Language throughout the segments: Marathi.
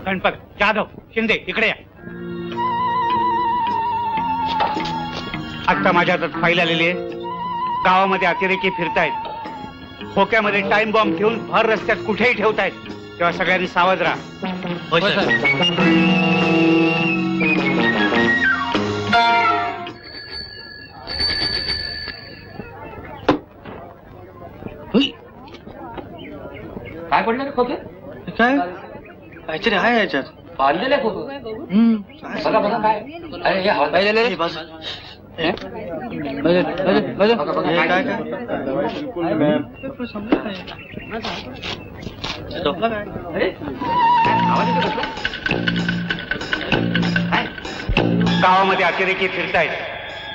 गणपत, जाधव, शिंदे इकडे या. आता माझ्या हातात फाईल आलेली आहे. गावामध्ये अतिरेकी फिरतायत, खोक्यामध्ये टाइम बॉम्ब ठेवून भर रस्त्यात कुठेही ठेवतायत. तेव्हा सगळ्यांनी सावध राहा. हो सर. काय पडलं रे खोके? काय काहीतरी आहे याच्यात. बांधलेलं आहे खोकं. बघा बघा काय. अरे हे हवा काय झालं रे? गावामध्ये अतिरेकी फिरतायत,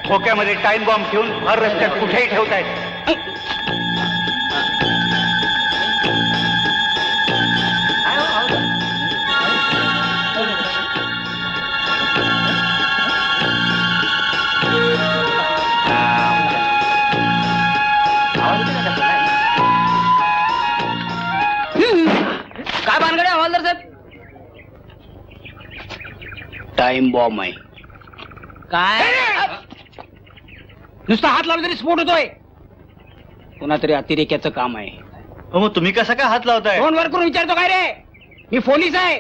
खोक्यामध्ये टाइम बॉम्ब ठेवून भर रस्त्यात कुठेही ठेवतायत. काय भानगडे हवालदार साहेब? टाइम बॉम्ब आहे. काय नुसता हात लावला तरी स्फोट होतोय. कोणा तरी अतिरेक्याचं काम आहे. मग तुम्ही कसा काय हात लावताय? फोन वर करून विचारतो काय रे? मी पोलीस आहे.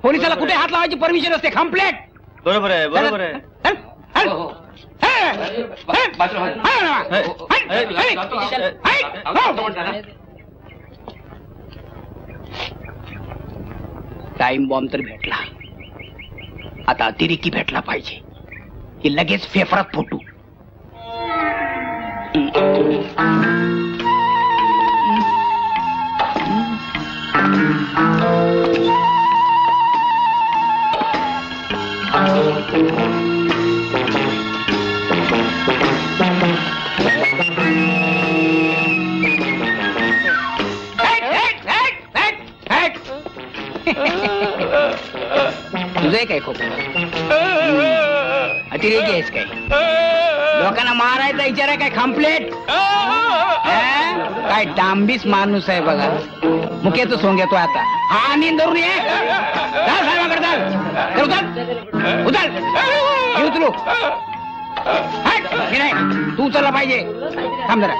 पोलिसाला कुठे हात लावायची परमिशन असते? कंप्लेंट. बरोबर आहे, बरोबर आहे. टाइम बॉम्ब तर भेटला, आता अतिरेकी भेटला पाहिजे की लगेच पेपरात फोटो. तुझं काय खूप अतिरेकी आहेस काय? लोकांना मारायचा विचार आहे काय? कंप्लेंट. काय डांबीस माणूस आहे बघा. मुख्याचं सोंग येतो आता. हा नींद धरून ये. उचलू तू उचलला पाहिजे. थांब जरा.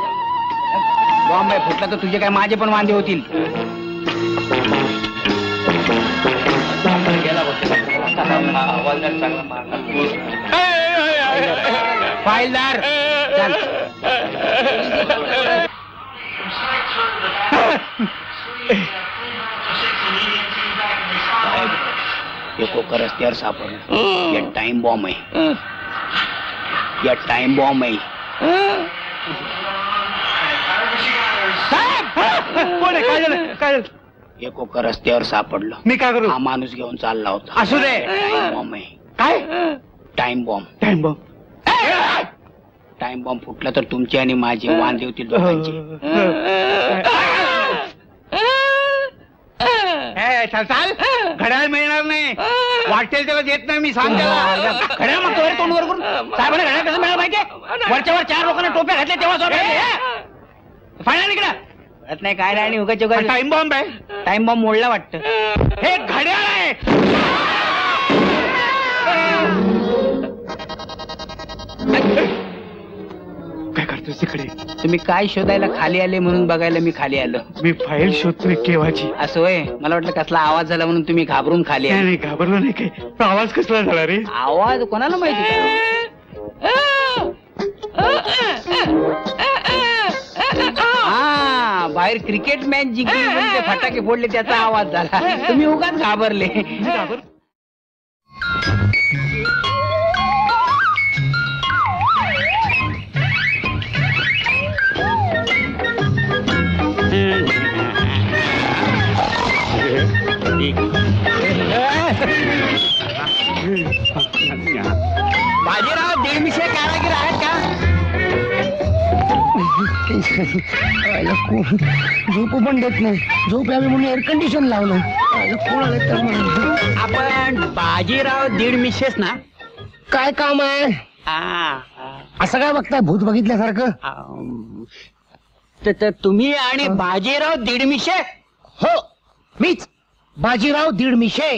बॉम्ब फुटला तर तुझे काय माझे पण वांदे होतील. फाईलदार चल. एकोका रस्त्यावर सापडलं. या टाइम बॉम्ब आहे. या टाइम बॉम्ब आहे. कोण आहे? काय झालं? काय झालं? एकोका रस्त्यावर सापडलं. मी काय करू? हा माणूस घेऊन चालला होता. असू दे. टाइम बॉम्ब आहे. काय time bomb. Time bomb? Time bomb फुटला तर तुमचे आणि माझे वांदे होतील दोघांचे. चाल चाल. घड्याळ मिळणार नाही. वाटेल त्याला देत नाही मी. सांग त्याला. घड्याळ मागतो रे तोंड वर करून. साहेबांना घड्याळ कसं मिळालं माहितीये? वरच्यावर 4 लोकांना टोप्या घातल्या तेव्हा फायनल इकडं नाही काय नाही. उगाच उगाच टाइम बॉम्ब आहे. टाइम बॉम्ब मोडला वाटतं. हे घड्याळ आहे. काय करतोस तिकडे? तुम्ही काय शोधायला खाली आले म्हणून बघायला मी खाली आलो. मी फाईल शोधतोय केव्हाची. असं होय? मला वाटलं कसला आवाज झाला म्हणून तुम्ही घाबरून खाली आले. नाही घाबरलो नाही. काय तो आवाज कसला झाला रे? आवाज कोणाला माहिती? हा बाहेर क्रिकेट मॅच जिंकली म्हणून ते फटाके फोडले त्याचा आवाज झाला. तुम्ही उगाच घाबरले. बाजीराव दीडमिशे कारागीर आहेत का? झोप पण देत नाही. झोप यावी म्हणून एअर कंडिशन लावलं. कोण आलं तर आपण बाजीराव दीडमिशेस ना? काय काम आहे? असं काय बघताय भूत बघितल्यासारखं? तर तुम्ही आणि बाजीराव दीडमिशे? हो मीच. बाजीराव दीड मिशे.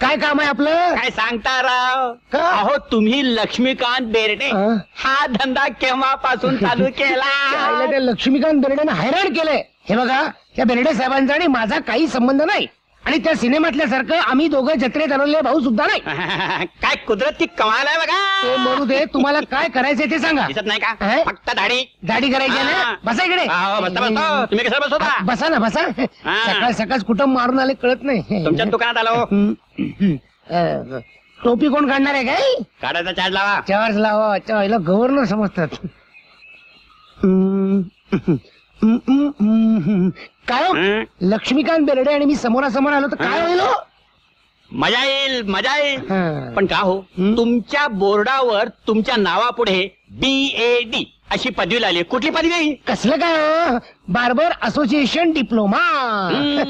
काय काम आहे आपलं? काय सांगता राव? का? अहो तुम्ही लक्ष्मीकांत बेर्डे हं? हा धंदा केव्हापासून चालू केला? आईला त्या लक्ष्मीकांत बेर्डेनं हैराण केलंय. हे बघा, त्या बेर्डे साहेबांचा आणि माझा काही संबंध नाही, आणि त्या सिनेमातल्यासारखं आम्ही दोघं जत्रेत आलेले भाऊ सुद्धा नाही. काय कुदरती कमाल आहे ते बघा. म्हणू दे, तुम्हाला काय करायचंय ते सांगा. दिसत नाही का? हं? फक्त दाढी. दाढी करायची आहे हा. ना? बसा इकडे. बसता बसता तुम्ही कसं बसवता? बसा ना, बसा. सकाळ सकाळ कुठं मारून आले कळत नाही. तुमच्या दुकानात आलो. टोपी कोण काढणार आहे काय? काढायचा चार्ज लावा. चार्ज लावा. चायला गव्हर्नर समजतात. काय हो? हं? लक्ष्मीकांत बेर्डे आणि मी समोरासमोर आलो तर काय होईल हो? मजा येईल, मजा येईल. हं. पण का हो, हं? तुमच्या बोर्डावर तुमच्या नावापुढे BAD अशी पदवी लागली. कुठली पदवी? कसलं काय हो? बार्बर असोसिएशन डिप्लोमा.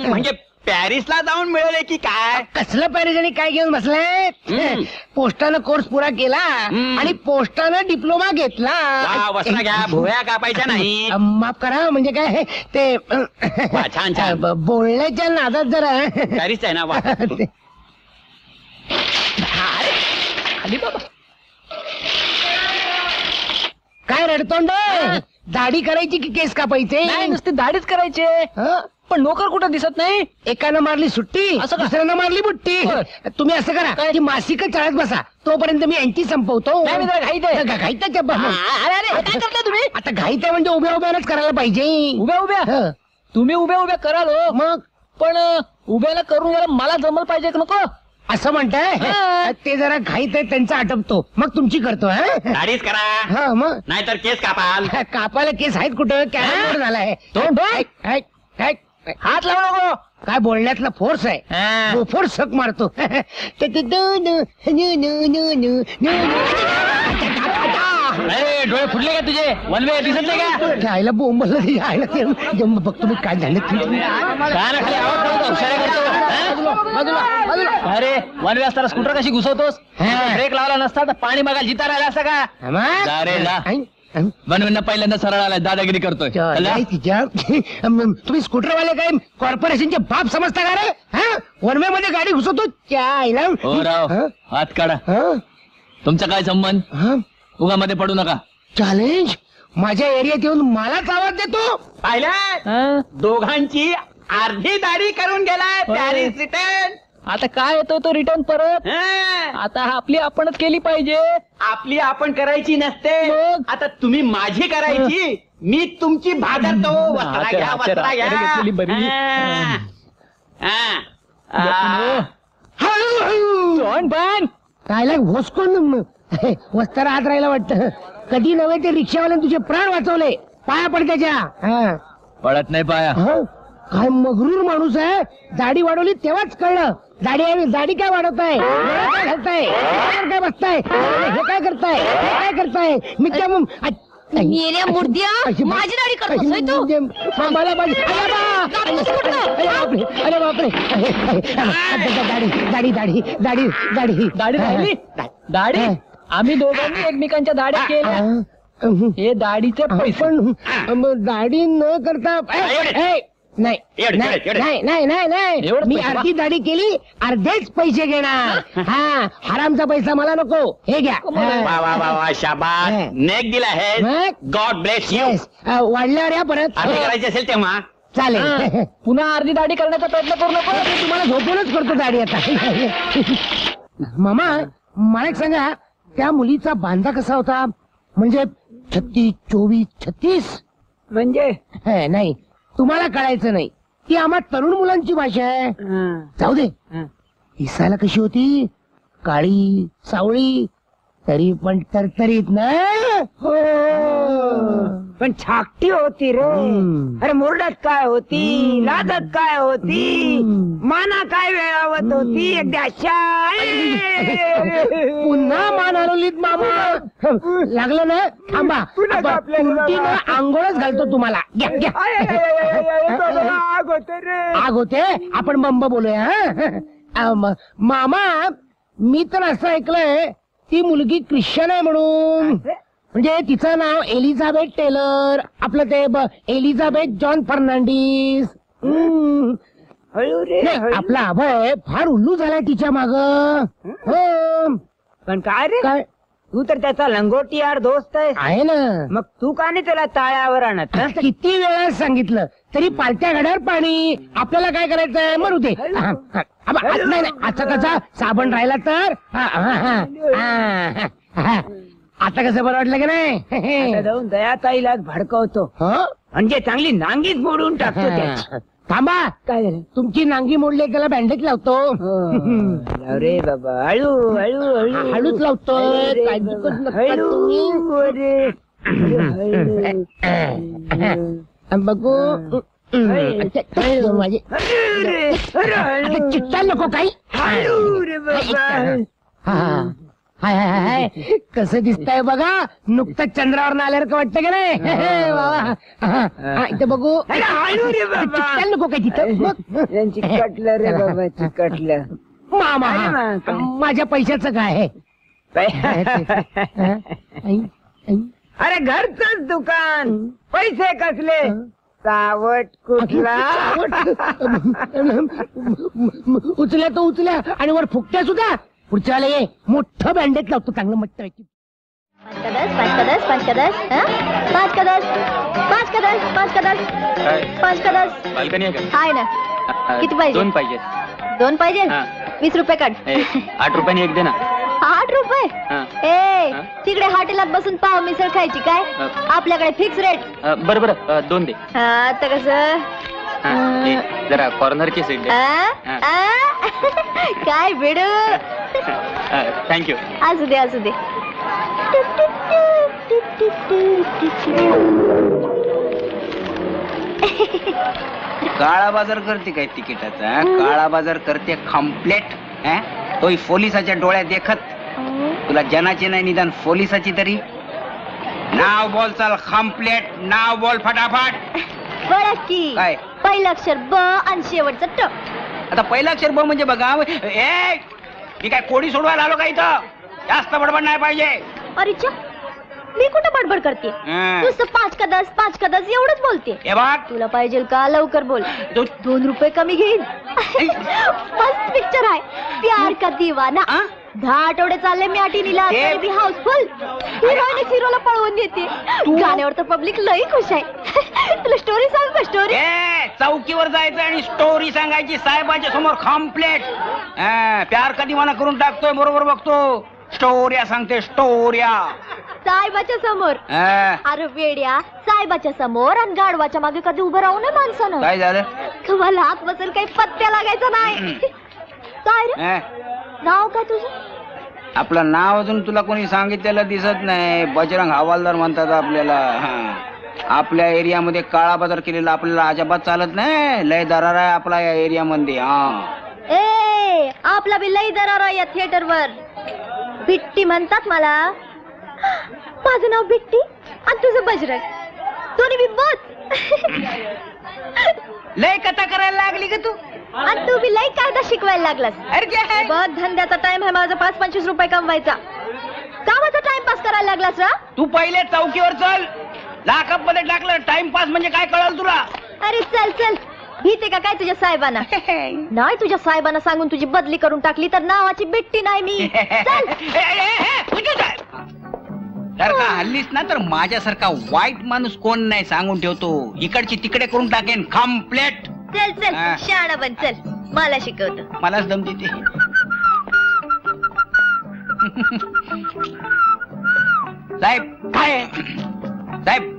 म्हणजे पॅरिसला जाऊन मिळवले की काय? कसलं पॅरिस आणि काय घेऊन बसलाय? हं. पोस्टानं कोर्स पुरा केला हं. आणि पोस्टानं डिप्लोमा वा, घेतला. वसना घ्या, भोया कापायच्या नाही. माफ करा, म्हणजे काय ते वा, छान, छान. बोलण्याच्या नादात जरा पॅरिस आहे ना वा. खाली बाबा. काय रडतोंड? दाढी करायची की केस कापायचे? नाही नुसती दाढीच करायची, हं? पण नोकर कुठं दिसत नाही. एकानं मारली सुट्टी, असं का? दुसऱ्यानं मारली बुट्टी. तुम्ही असं करा की मासिक चाळत बसा, तोपर्यंत मी यांची संपवतो. नाही, मी जरा घाईत आहे. घाईत आहे का? अरे अरे काय करता तुम्ही? आता घाईत आहे म्हणजे उभ्या उभ्यानच करायला पाहिजे. उभ्या उभ्या हं. तुम्ही उभ्या उभ्या कराल हो. मग पण उभ्याला करून गेला मला जमल पाहिजे का नको? असं म्हणताय? हं. ते जरा घाईत आहे, त्यांचा आटपतो, मग तुमची करतो. दाढीच करा, हा मग नाहीतर केस कापाल. कापायला केस आहेत कुठं? कॅनोड झालाय. तोंड बघ. ऐक, ऐक, ऐक. हात लावू नको. काय बोलण्यातला फोर्स आहे. हा. फोर्स सक मारतो. अरे डोळे फुटले का तुझे? वन वे दिसत नाही का? आईला बोंबल आईला ते बघतो मी काय झालं. काना खाली आवाज करतो, इशारा करतो. हा? अरे वन वे असताना स्कूटर कशी घुसवतोस? हा. ब्रेक लावला नसता तर पाणी मागायला जिता राहिला असता का? जा रे, जा. वन पहिल्यांदा सरळ आलाय, दादागिरी करतोय. चला. तुम्ही स्कूटरवाले काय कॉर्पोरेशनचे बाप समजता का रे? वनवे मध्ये गाडी घुसवतो त्या आईला. हो राव, हात काढा. तुमचा काय संबंध? उगामध्ये पडू नका. चॅलेंज माझ्या एरियात येऊन मलाच आवाज देतो. पाहिलं? दोघांची अर्धी दाढी करून गेलाय. होय. Paris return. आता काय येतोय तो रिटर्न परत? आता आपली आपणच केली पाहिजे. आपली आपण करायची नसते. मग? आता तुम्ही माझी करायची, मी तुमची भादरतो. वस्त्रा हाते- घ्या, हाते- वस्त्रा घ्या. हाते घेतलेली बरी. हळूहळू. तोंड पण कायला घोसकोन वस्तारा हात राहिला वाटतं. कधी नव्हे ते रिक्षावाल्याने तुझे प्राण वाचवले. पाया पड त्याच्या. पडत नाही पाया. काय मगरूर माणूस आहे. दाढी वाढवली तेव्हाच कळलं. दाढी काय वाढवताय? काय घालताय? काय बसताय? हे काय करताय? हे काय करताय? मी त्या मेल्या मूर्त्या, माझी दाढी करतोस होय तू? मला पाहिजे. अरे बापरे. दाढी दाढी दाढी दाढी दाढी दाढी राहिली? दाढी आम्ही दोघांनी एकमेकांच्या दाढ्या केल्या. हे दाढीचे पैसे. पण दाढी न करता नाही एवढे, नाही एवढे. नाही नाही नाही नाही एवढेच मी पैसे अर्धी दाढी केली, अर्धेच पैसे घेणार. हरामचा पैसा मला नको. हे घ्या. वा वा वा वा, शाबास. हा. नेक दिला आहे. मग? God bless you. Yes. वाढल्यावर या परत. अर्धी करायची असेल तेव्हा. चालेल. पुन्हा अर्धी दाढी करण्याचा प्रयत्न करू नको. मी तुम्हाला झोपूनच करतो दाढी आता. मामा मला एक सांगा, त्या मुलीचा बांधा कसा होता? म्हणजे 36, 24, 36 म्हणजे नाही, तुम्हाला कळायचं नाही. ती आम्हा तरुण मुलांची भाषा आहे. जाऊ दे. दिसायला कशी होती? काळी सावळी, तरी पण तरतरीत ना. हो. पण छाकटी होती रे. अरे मोरडात काय होती, लादत काय होती, माना काय वेळावत होती. एकदा पुन्हा मान हरवलीत मामा. लागलं ना? थांबा. उलटीनं आंघोळच घालतो तुम्हाला. घ्या, घ्या. आग होते. आपण बंब बोलूया. मामा मी तर असं ऐकलंय ती मुलगी ख्रिश्चन आहे म्हणून. म्हणजे तिचं नाव एलिझाबेथ टेलर. आपलं ते एलिझाबेथ जॉन फर्नांडिस. हळू रे नाही, हळू. आपला अभय फार उल्लू झालाय तिच्या माग. पण काय रे काय तू तर त्याचा लंगोटीयार दोस्त आहे ना. मग तू का नाही त्याला ताळ्यावर आणत हं? किती वेळा सांगितलं तरी पालत्या घड्यावर पाणी. आपल्याला काय करायचंय मरू दे. नाही आता कसा साबण राहिला तर आता कसं बरं वाटलं की नाही. आता जाऊन दयाताईला भडकवतो हं? म्हणजे चांगली नांगीच मोडून टाकतो त्याची. थांबा, काय झालं तुमची नांगी मोडली त्याला बँडेज लावतो. लाव रे बाबा हळू हळू हळू हळूच लावतोय. हळू रे काळजी बाबा, करू नका तुम्ही. हळू रे. हळू. बघू माझे हळू रे, हळू. चिट्टा नको काही. हळू रे बाबा. हाय कसं दिसतंय बघा. नुकतंच चंद्रावर आल्यासारखं वाटतं की नाही. बाबा इथं बघू. हळू रे बाबा. चिट्टा नको काय तिथं. चिकटलं रे बाबा चिकटलं. मामा अरे मा, काय? माझ्या पैशाचं काय अरे घरचंच दुकान पैसे कसले सावट कुठला. उचल्या तो उचल्या आणि वर फुकट्या सुद्धा. पुढच्या वेळेला ये मोठं बँडेज लावतो चांगलं मस्त. 5 का 10 5 का 10 5 का 10 5 का 10 5 का 10 5 का 10 बाल्कनी आहे का? आहे ना. किती पाहिजे? 2 पाहिजेत. 2 पाहिजे. 20 रुपये काढ. 8 रुपयाने एक दे ना. 8 रुपये. हा. ए हा? तिकडे हॉटेलात बसून पाव मिसळ खायची काय. आपल्याकडे फिक्स रेट. बरं बरं 2 दे. आता कसं जरा कॉर्नरची सीट दे. काय बेड. थँक्यू. असू दे असू दे. काळा बाजार करते काय तिकिटाचा. काळा बाजार करते कम्प्लेट. तो पोलिसाच्या डोळ्यात देखत. तुला जनाची नाही निदान पोलिसाची तरी. नाव बोल चाल कम्प्लेट. नाव बोल फटाफट. बरं की काय? पहिलं अक्षर ब आणि शेवटचं ट. आता पहिला अक्षर ब म्हणजे बघा. मी काय कोडी सोडवायला आलो का इथं. जास्त बडबड नाही पाहिजे. अरे च्या मी कुठं बडबड करते. नुसतं 5 का 10 5 का 10 एवढंच बोलते. हे बघ तुला पाहिजे का लवकर बोल. 2 रुपये कमी घेईन. मस्त पिक्चर आहे प्यार का दीवाना. 10 आठवडे चालले मी आठीनीला तरी बी हाऊसफुल. हिरोईन हिरोला पळवून देते. गाण्यावर तर पब्लिक लई खुश आहे. तुला स्टोरी सांग का स्टोरी. चौकीवर जायचं आणि स्टोरी सांगायची साहेबांच्या समोर कम्प्लेट. प्यार का दिवाना करून टाकतोय. बरोबर बघतो. स्टोऱ्या सांगते स्टोऱ्या. साहेबाच्या समोर. अरे वेड्या साहेबाच्या समोर आणि गाढवाच्या मागे कधी उभं राहू नये माणसानं. काय झालं. तुम्हाला हात बसेल काही पत्त्या लागायचं नाही. काय रे नाव काय तुझं. आपलं नाव अजून तुला कोणी सांगितलेलं दिसत नाही. बजरंग हवालदार म्हणतात आपल्याला. आपल्या एरियामध्ये काळा बाजार केलेला आपल्याला अजिबात चालत नाही. लय दरार आहे आपला या एरियामध्ये. ए आपला बी लई दरार आहे या थिएटरवर. बिट्टी म्हणतात मला. माझं नाव बिट्टी आणि तुझं बजरंग. दोन्ही बी बस. लय कथा करायला लागली का तू. आणि तू बी लई कायदा शिकवायला लागलास. अरे बघ धंद्याचा टाइम आहे माझा 5-25 रुपये कमवायचा. कामाचा टाइमपास करायला लागलास रा. तू पहिले चौकीवर चल. लाकअप मध्ये टाकलं टाइमपास म्हणजे काय कळलं तुला. अरे चल चल भीते का काय तुझ्या साहेबांना. नाही तुझ्या साहेबांना सांगून तुझी बदली करून टाकली तर नावाची बिट्टी नाही मी. चल. जर का हल्लीच ना तर माझ्यासारखा वाईट माणूस कोण नाही सांगून ठेवतो. इकडची तिकडे करून टाकेन कम्प्लेट. चल चल शहाणा बन चल मला शिकवतो. मलाच दम देते. साहेब काय साहेब.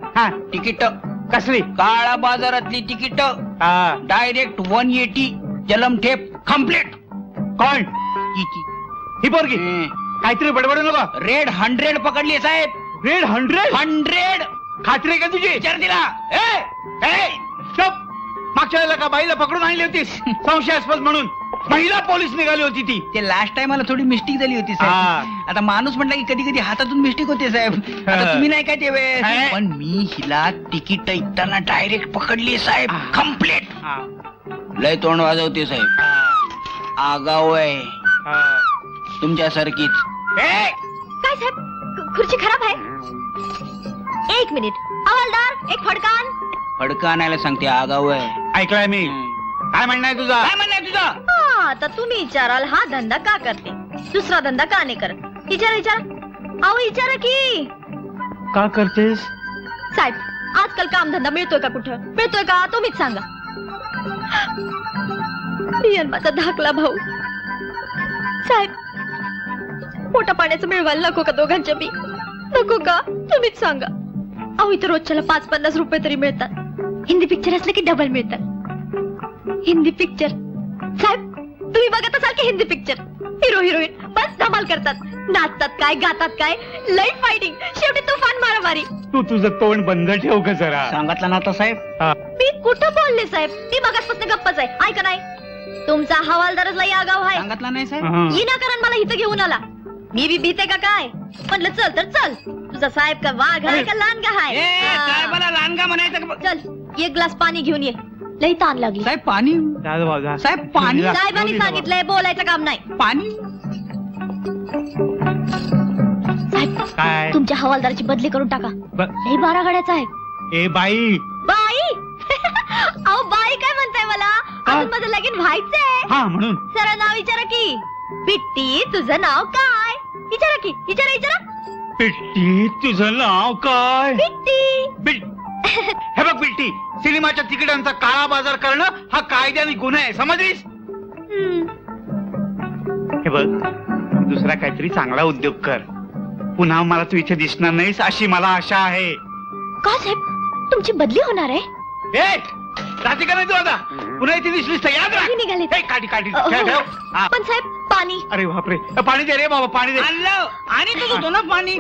तिकीट कसली. काळा बाजारातली तिकीट डायरेक्ट 180 जलमठेप कम्प्लेट. कोण ही पोरगी. काहीतरी बडबड नका. रेड 100 पकडली साहेब. रेड 100 खात्री आहे का तुझी. विचार दिला. मागच्या वेळेला का बाईला पकडून आणली होतीस संशयास्पद म्हणून. महिला पोलीस निघाली होती ती. ते लास्ट टाइमला थोडी मिस्टेक झाली होती साहेब. आता माणूस म्हटलं की कधी कधी हातातून मिस्टेक होते साहेब. आता तुम्ही नाही काय ते वेळेस. पण मी हिला तिकीट ऐकताना डायरेक्ट पकडली साहेब कम्प्लेट. लय तोंड वाजवते साहेब. आगाव आहे तुमच्यासारखीच. काय साहेब खुर्ची खराब आहे. 1 मिनिट हवालदार एक फडकान. फडका आणायला सांगते. आगाव आहे. ऐकलाय मी. काय म्हणणं आहे तुझा? काय म्हणणं आहे तुझं? आता तुम्ही विचाराल हा धंदा का करते, दुसरा धंदा का नाही करत? विचारा विचारा, अहो विचारा की. का करतेस? साहेब, आजकाल कामधंदा मिळतोय का? कुठं मिळतोय का? तुम्हीच सांगा. मी आणि माझा धाकला भाऊ साहेब, पोटा पाण्याचं मिळवायला नको का दोघांच्या बी? नको का? तुम्हीच सांगा. अहो इथं रोजच्याला 5-50 रुपये तरी मिळतात. हिंदी पिक्चर असले की डबल मिळतात. हिंदी पिक्चर साहेब, तुम्ही बघत असाल की हिंदी पिक्चर, हिरो हिरोईन बस धमाल करतात, नाचतात काय, गातात काय, लई फायटिंग, शेवटी तुफान मारामारी. तू तुझं तोंड बंद ठेव का जरा. सांगितलं ना तो साहेब. मी कुठं बोलले साहेब? ती बघासपासून गप्पच आहे. ऐका नाही, तुमचा हवालदारच लई आगाव आहे. सांगितलं नाही साहेब. विनाकारण मला इथं घेऊन आला. मी बी भीते का काय? म्हणलं चल तर चल. तुझा साहेब का वाघ आहे का लांडगा आहे? साहेबाला लांडगा म्हणायचं का? चल एक ग्लास पाणी घेऊन ये, लई ताण लागली. साहेब पाणी. साहेब पाणी. साहेबांनी सांगितलंय बोलायचं काम नाही. पाणी. साहेब काय? तुमच्या हवालदाराची बदली करून टाका. लई 12 गाड्याचा आहे. ए बाई. बाई अहो बाई काय म्हणताय मला? अजून माझं लगीन व्हायचंय. हा म्हणून सरळ नाव विचारा की. पिट्टी तुझं नाव काय? विचारा की, विचारा विचारा. पिट्टी तुझं नाव काय? पिट्टी. हे बघ पिट्टी, सिनेमाच्या तिकिटांचा काळा बाजार करणं हा कायद्याने गुन्हा आहे, समजलीस? हे बघ, दुसरा काहीतरी चांगला उद्योग कर. पुन्हा मला तू इथे दिसणार नाहीस अशी मला आशा आहे. का साहेब, तुमची बदली होणार आहे? राहते का नाही तू आता? पुन्हा इथे दिसलीस तर याद राहा. निघाले. काठी काठी ठेव. पण साहेब पाणी. अरे बापरे, पाणी दे रे बाबा, पाणी दे. आणि तुझं होतो ना पाणी.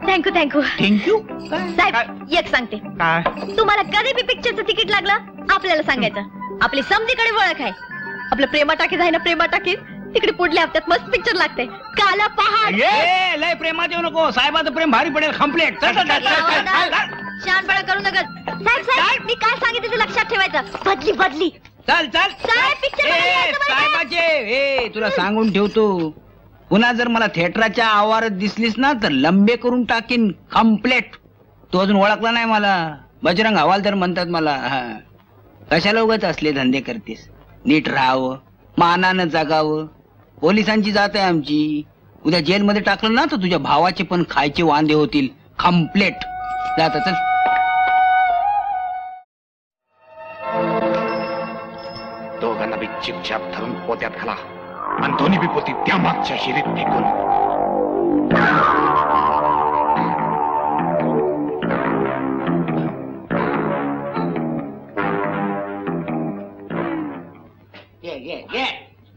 Thank you thank you thank you. साहेब एक सांगते, काय? तुम्हाला कधी बी पिक्चरचं तिकीट लागलं आपल्याला सांगायचं. आपली समधीकडे ओळख आहे. आपलं प्रेमा टाकीज आहे ना, प्रेमा टाकीज, तिकडे पुढल्या हप्त्यात मस्त पिक्चर लागते, काला पहाड. लय प्रेमात येऊ नको, साहेबाचं प्रेम भारी पडेल. कम्प्लेट. शहाणपणा करू नका साहेब. साहेब मी काय सांगितलं ते लक्षात ठेवायचं. बदली बदली. चल चल साहेब पिक्चर साहेबाचे तुला सांगून ठेवतो, पुन्हा जर मला थिएटरच्या आवारात दिसलीस ना तर लंबे करून टाकीन. कम्प्लेट. तो अजून ओळखला नाही मला. बजरंग हवालदार म्हणतात मला. कशाला उगाच असले धंदे करतेस? नीट राहावं, मानानं जगावं. पोलिसांची जात आहे आमची. उद्या जेलमध्ये टाकलं ना तर तुझ्या भावाचे पण खायचे वांदे होतील. कम्प्लेट. जात चल. दोघांना बी चिपछाप धरून पोत्यात घाला आणि दोन्ही बी पोती त्या मागच्या शिरीत फेकून.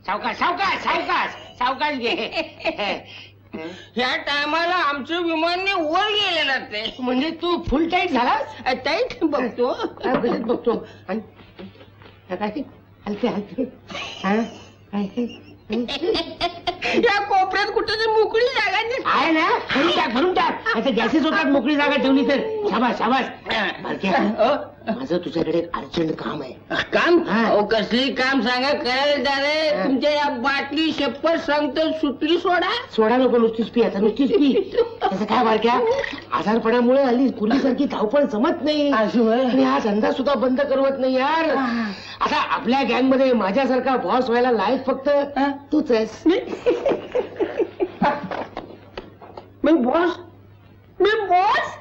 सावकाश सावकाश सावकाश सावकाश घे. ह्या टायमाला आमचं विमानने वर गेलेलं ते. म्हणजे तू फुल टाईट झालास? टाईट बघतो बघतो. आणि काय हलते हलते या कोपऱ्यात कुठे मोकळी जागा आहे ना? भरून टाक भरून टाक. आता गॅसेस होतात मोकळी जागा ठेवली तर. शाबास शाबास. माझं तुझ्याकडे एक अर्जंट काम आहे. काम? कसली काम सांगा. काय तुमच्या या बाटली शपथ सांगतो सुटली सोडा. सोडा नको, नुसतीच पी. आता नुसतीच पी. त्याचं काय बारक्या, आजारपणामुळे हल्ली पूर्वीसारखी धावपळ जमत नाही आणि हा धंदा सुद्धा बंद करवत नाही यार. आता आपल्या गँग मध्ये माझ्यासारखा बॉस व्हायला लायक फक्त तूच आहेस. मी बॉस? मी बॉस?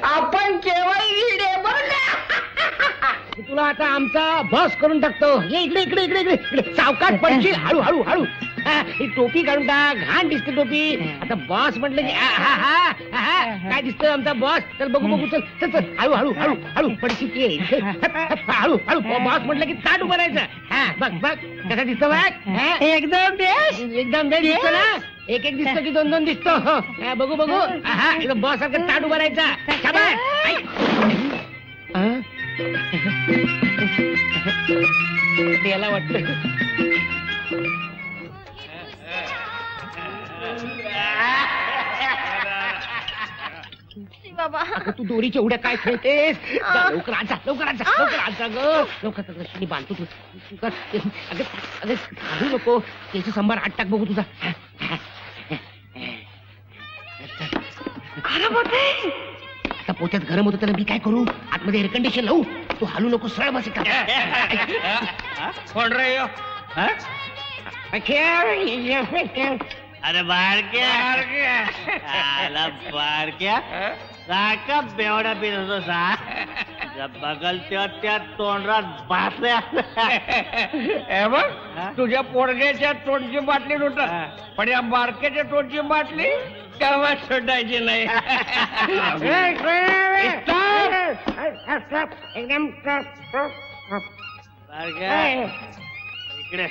आपण केवळ लीडे बरं का? तुला आता आमचा बॉस करून टाकतो. ये इकडे इकडे इकडे इकडे. सावकाश पडशील. हळू हळू हळू. ही टोपी काढून टाक. घाण दिसते टोपी. आता बॉस म्हटलं की काय दिसतं आमचा बॉस. चल बघू बघू. चल चल चल. हळू हळू हळू हळू पडशील. हळू हळू. बॉस म्हटलं की ताट उभं राहायचं. बघ बघ कसा दिसतो बघ. एकदम बेस्ट. एकदम बेस्ट दिसतो ना. एक एक दिसतो की दोन दोन दिसतो. बघू बघू. एकदम बॉस सारखं ताट उभं राहायचा. याला वाटतं बाबा. तू दोरीच्या उड्या काय खेळतेस? लवकर आजा लवकर आजा लवकर आजा ग. लवकर बांधतो तू. अगं घालू नको. त्याची संभार आत टाक बघू तुझा. आता पोत्यात गरम होतं त्याला मी काय करू? आतमध्ये एअर कंडिशन लावू. तू हालू नको, सरळ बस इथं. कोण रे ह्यो? हा? अरे बारक्या बारक्या सारखा बेवडा पीत होतो बघल तेव्हा त्या तोंडात बाटल्या बघ तुझ्या पोरग्याच्या तोंडची बाटली लुटत, पण या बारक्याच्या तोंडची बाटली केव्हा सुटायची नाही. एकदम बारक्या इकडे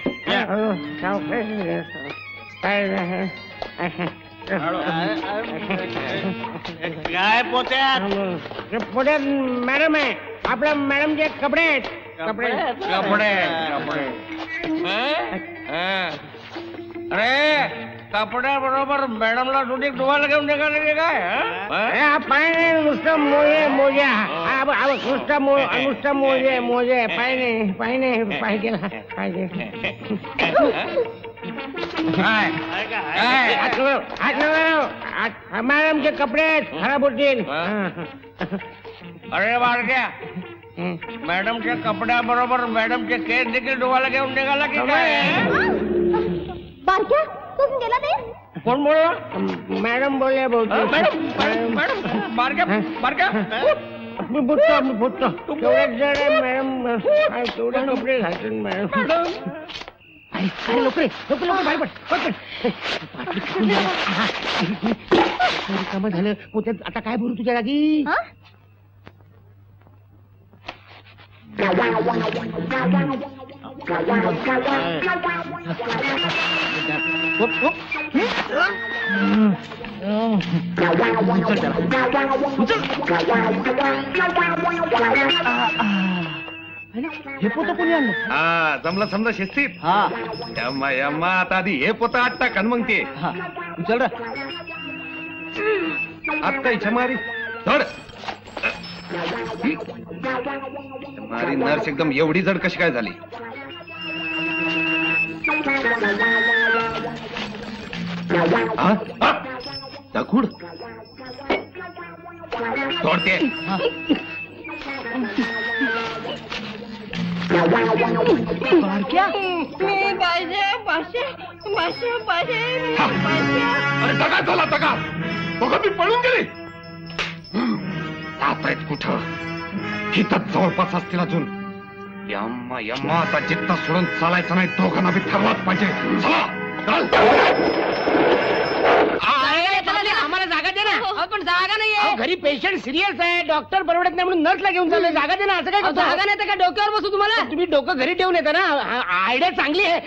काय पोत्यात पुढे मॅडम आहे, आपल्या मॅडमचे कपडे आहेत. कपडे अरे कपड्या बरोबर मॅडमला सुटी धुवायला घेऊन निघाले काय? पाय नाही, नुसतं मोजे मोजा, नुसतं मोजे पाय नाही पाहिजे. मॅडमचे कपडे खराब होतील. अरे बारक्या मॅडमच्या कपड्या बरोबर मॅडमचे केस देखील धुवायला घेऊन निघाला की काय? बारक्या तू गेला नाही? कोण बोल? मॅडम बोलले बहुतेक. बारक्या मी फुटतो तेवढ्यात जर मॅडम तेवढे कपडे घालतील मॅडम. लवकर बाहेर पड. काम झालं पोत्यात, आता काय बोलू तुझ्या जागी? हे पोतं कोणी आणलं? हा जमला समजा शिस्तीत. यम्मा आता आधी हे पोतं आत टाक आणि मग ते चल रे. आत्ता इच्छा मारी धड मारी नर्स एकदम एवढी जड कशी काय झाली? दगुड तोडते. अरे दगा झाला दगा बघा मी पळून गेली. सापडेत कुठं? हिथं जवळपास असतील अजून. यम्मा आता जित्ता सोडून चालायचं नाही, दोघांना बी ठरवाच पाहिजे. आम्हाला जागा दे ना. पण जागा नाही, घरी पेशंट सिरियस आहे, डॉक्टर परवडत नाही म्हणून नर्सला घेऊन चालले. जागा दे ना. असं काय जागा नाही तर काय डोक्यावर बसू तुम्हाला? तुम्ही डोकं घरी ठेवून येता ना. आयडिया चांगली आहे.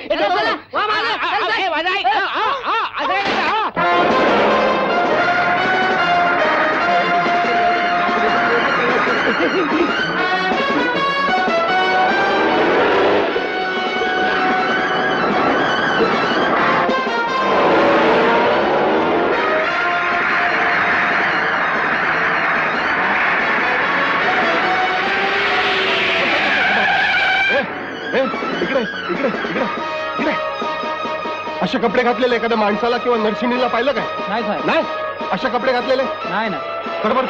असे कपडे घातलेले एखाद्या माणसाला किंवा नर्सिंगला पाहिलं काय? नाही साहेब. नाही असे कपडे घातलेले नाही ना. गडबड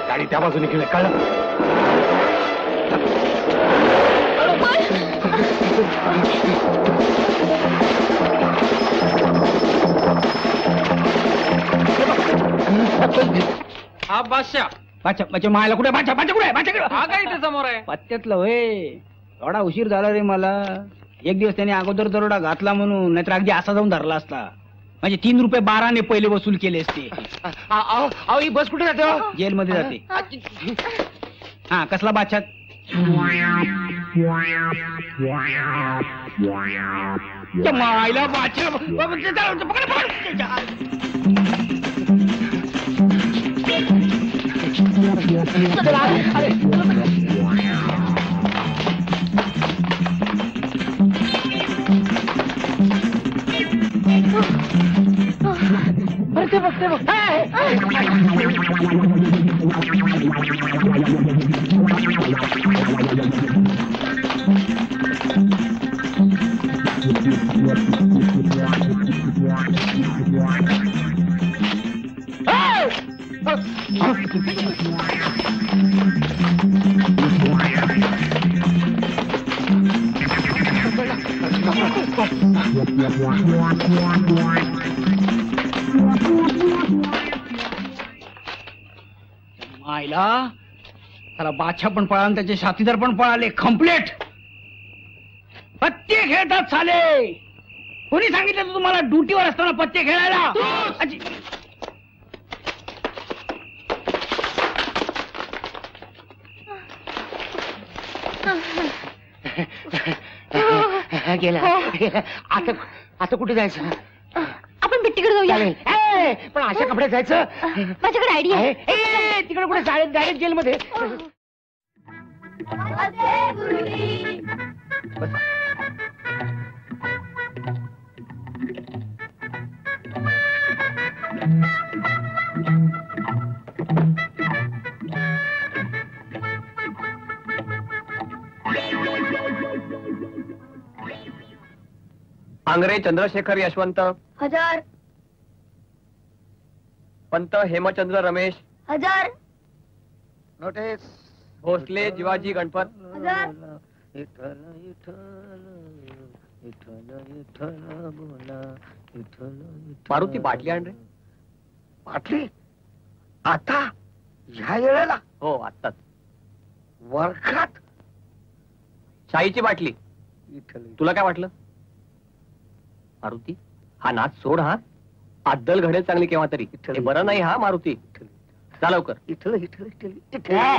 गाडी त्या बाजूने गेले कळलं? हा बादशाह. बादशाह मायला कुठे? बादशाह कुठे? इथे समोर आहे. पत्त्यातलं होय. एवढा उशीर झाला रे मला. एक दिवस त्याने अगोदर दरोडा घातला म्हणून, नाहीतर अगदी असा जाऊन धरला असता. म्हणजे 3 रुपये 12 पहिले वसूल केले असते. ही बस कुठे जाते? जेलमध्ये जाते. हा कसला बादशाह? मायला बादशाह. अरे ते बघ बघते मायला त्याला बादशाह पण पळाला आणि त्याचे साथीदार पण पळाले. कम्प्लीट पत्ते खेळतात साले. कोणी सांगितलं तुम्हाला ड्युटीवर असताना पत्ते खेळायला? गेला आता आता कुठे जायचं? आपण बिट्टीकडे जाऊया. पण अशा कपड्यात जायचं? माझ्याकडे आयडिया आहे. तिकडे कुठे डायरेक्ट जेलमध्ये? आंग्रे चंद्रशेखर यशवंत, 1000. पंत हेमचंद्र रमेश, 1000. नोटीस. भोसले जिवाजी गणपत, 1000. मारुती बाटली आण रे. बाटली आता ह्या वेळेला? हो आत्ताच. वर्गात शाईची बाटली. तुला काय वाटलं? मारुती हा नाच सोड. हा अद्दल घडेल चांगली केव्हा तरी. हे बरं नाही हा मारुती. जा लवकर. इथलं इथलं इथलं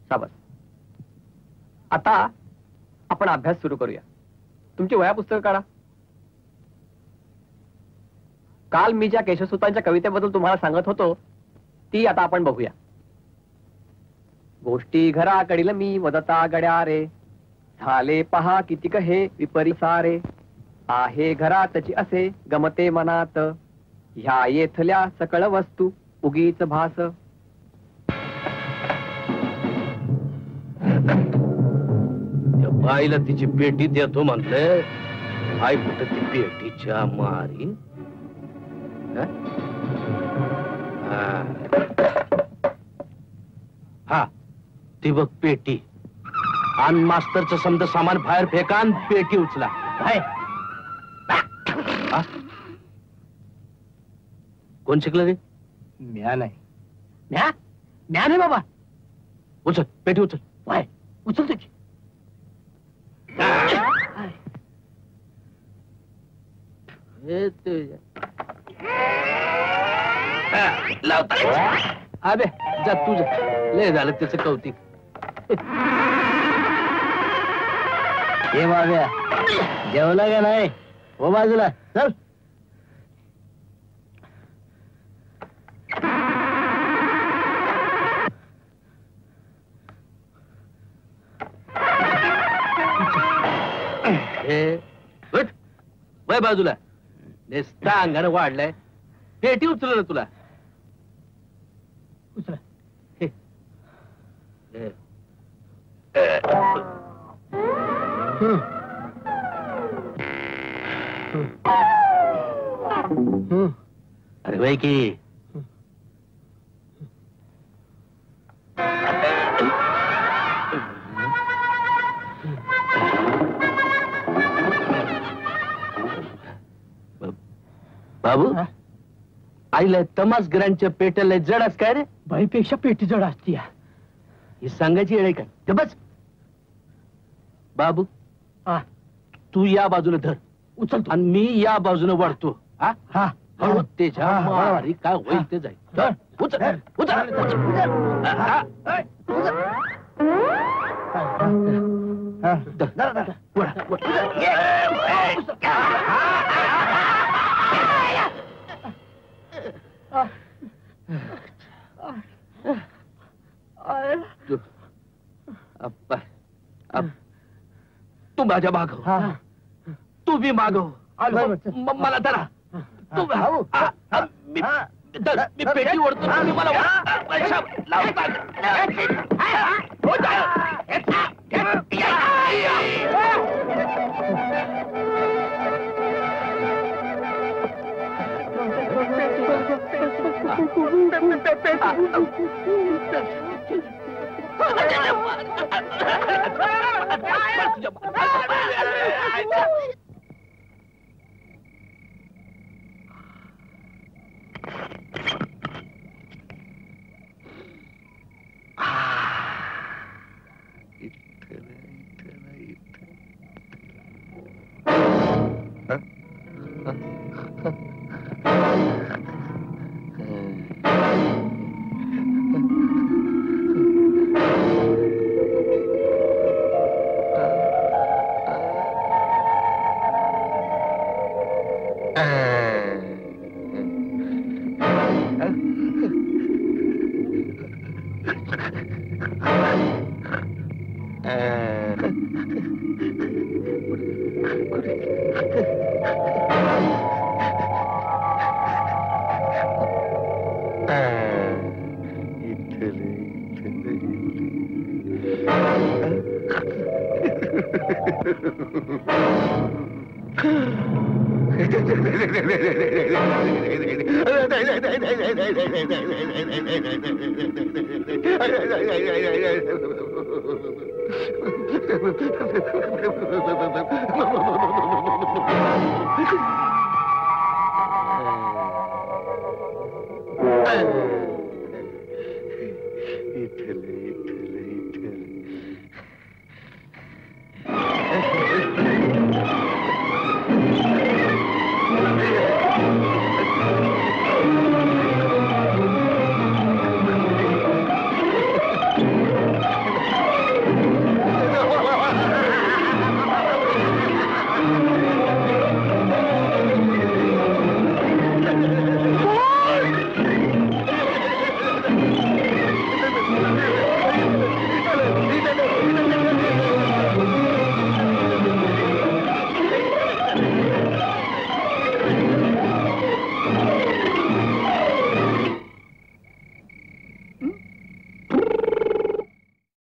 शाबास. आता आपण अभ्यास सुरू करूया. तुमची वह्या पुस्तकं काढा. काल मी ज्या केशवसुतांच्या कवितेबद्दल तुम्हाला सांगत होतो ती आता आपण बघूया. गोष्टी घराकडील मी वदता गड्या रे, झाले पहा कितीक हे विपरीसारे. आहे घरातची असे गमते मनात, ह्या येथल्या सकळ वस्तू उगीच भास. बाईला तिची पेटी देतो म्हणले. आई कुठं ती पेटीच्या मारी. हा ती बघ पेटी. आणि मास्तरचं समजा सामान बाहेर फेका आणि पेटी उचला. कोण शिकलं रे? म्या नाही. म्या म्या नाही बाबा. उचल पेटी उचल. वाय उचल तुझी. अबे जा तुझ. लय झालं त्याचं कौतिक. हे बाब्या जेवला का नाही? हो बाजूला चल. वय बाजूला. नेसता अंगानं वाढलाय. पेटी उचल ना तुला. उचला. अरे भाई की बाबू आईला तमास ग्रँडच्या पेट्याला जड काय रे? बाईपेक्षा पेटी जड असती. ही सांगायची येळे काय? ते बस बाबू. तू या बाजूने धर उचलतो आणि मी या बाजूने वाढतो. हा हळू त्याच्या मारी काय होईल ते जाईल. उचल उचल तू माझ्या मागव तू बी मागव मला धरा तू मी पेटी ओढतो तुम्ही मला